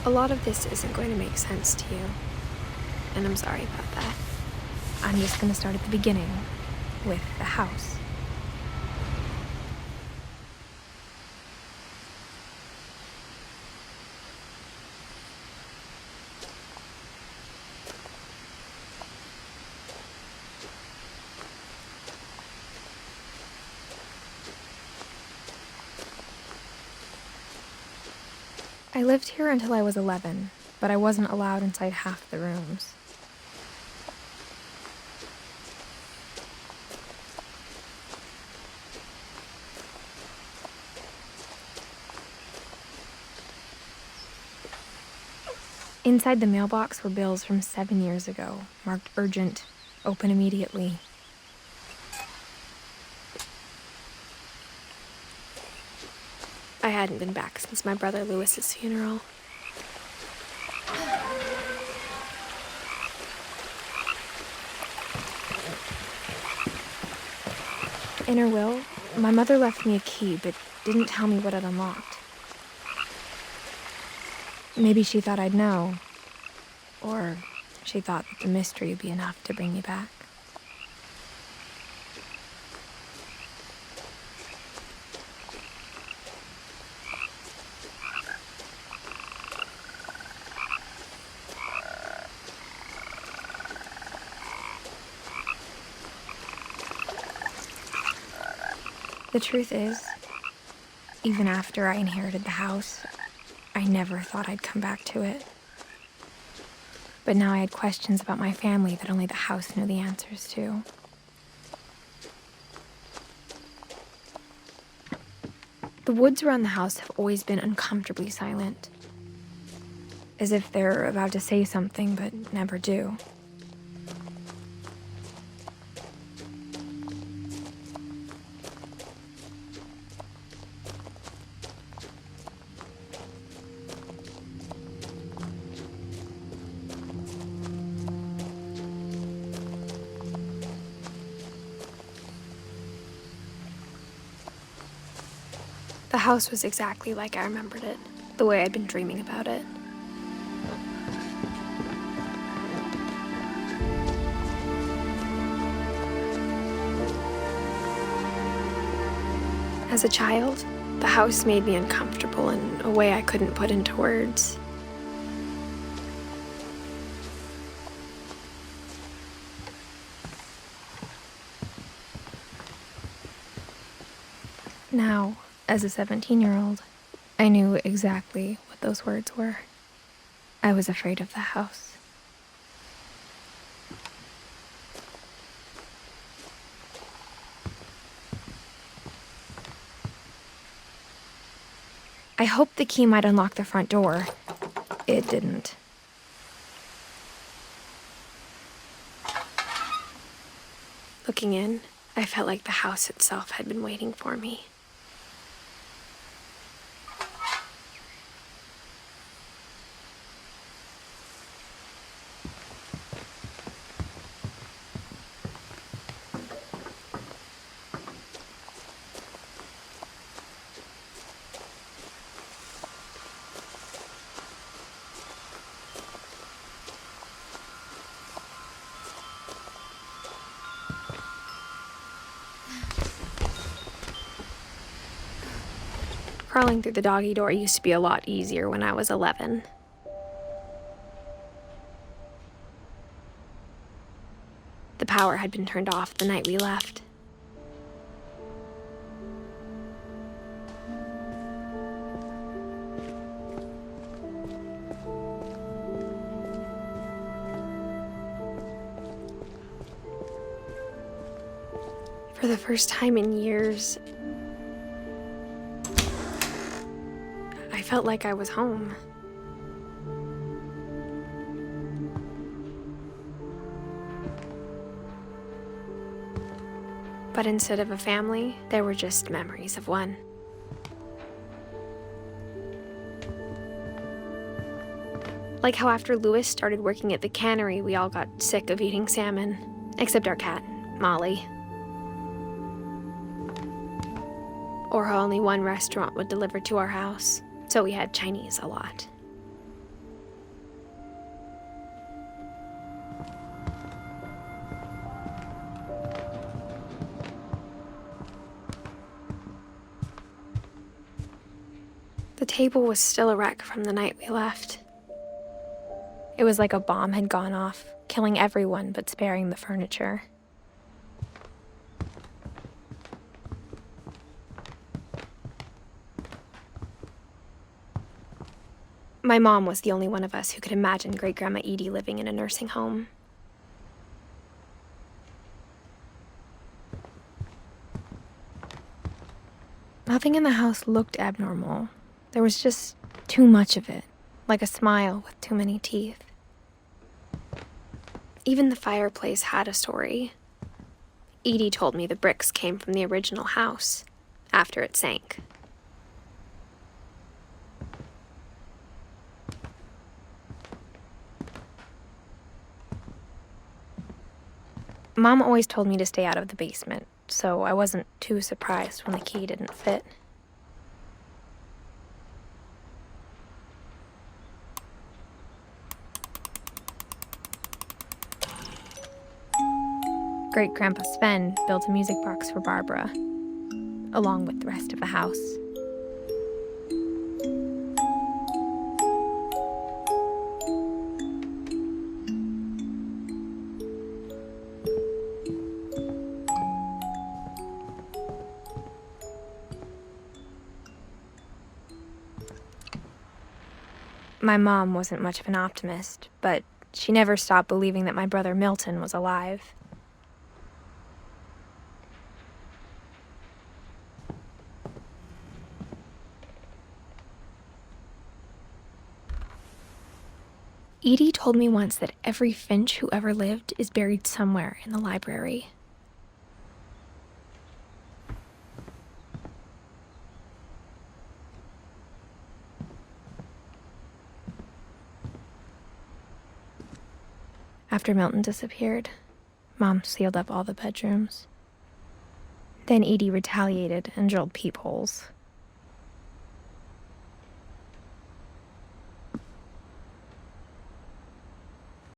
A lot of this isn't going to make sense to you, and I'm sorry about that. I'm just going to start at the beginning, with the house. I lived here until I was 11, but I wasn't allowed inside half the rooms. Inside the mailbox were bills from 7 years ago, marked urgent, open immediately. I hadn't been back since my brother Lewis's funeral. In her will, my mother left me a key, but didn't tell me what it unlocked. Maybe she thought I'd know, or she thought that the mystery would be enough to bring me back. The truth is, even after I inherited the house, I never thought I'd come back to it. But now I had questions about my family that only the house knew the answers to. The woods around the house have always been uncomfortably silent, as if they're about to say something but never do. The house was exactly like I remembered it, the way I'd been dreaming about it. As a child, the house made me uncomfortable in a way I couldn't put into words. Now, as a 17-year-old, I knew exactly what those words were. I was afraid of the house. I hoped the key might unlock the front door. It didn't. Looking in, I felt like the house itself had been waiting for me. Crawling through the doggy door used to be a lot easier when I was 11. The power had been turned off the night we left. For the first time in years, I felt like I was home. But instead of a family, there were just memories of one. Like how after Lewis started working at the cannery, we all got sick of eating salmon, except our cat, Molly. Or how only one restaurant would deliver to our house, so we had Chinese a lot. The table was still a wreck from the night we left. It was like a bomb had gone off, killing everyone but sparing the furniture. My mom was the only one of us who could imagine Great-Grandma Edie living in a nursing home. Nothing in the house looked abnormal. There was just too much of it, like a smile with too many teeth. Even the fireplace had a story. Edie told me the bricks came from the original house, after it sank. Mom always told me to stay out of the basement, so I wasn't too surprised when the key didn't fit. Great-Grandpa Sven built a music box for Barbara, along with the rest of the house. My mom wasn't much of an optimist, but she never stopped believing that my brother Milton was alive. Edie told me once that every Finch who ever lived is buried somewhere in the library. After Milton disappeared, Mom sealed up all the bedrooms. Then Edie retaliated and drilled peepholes.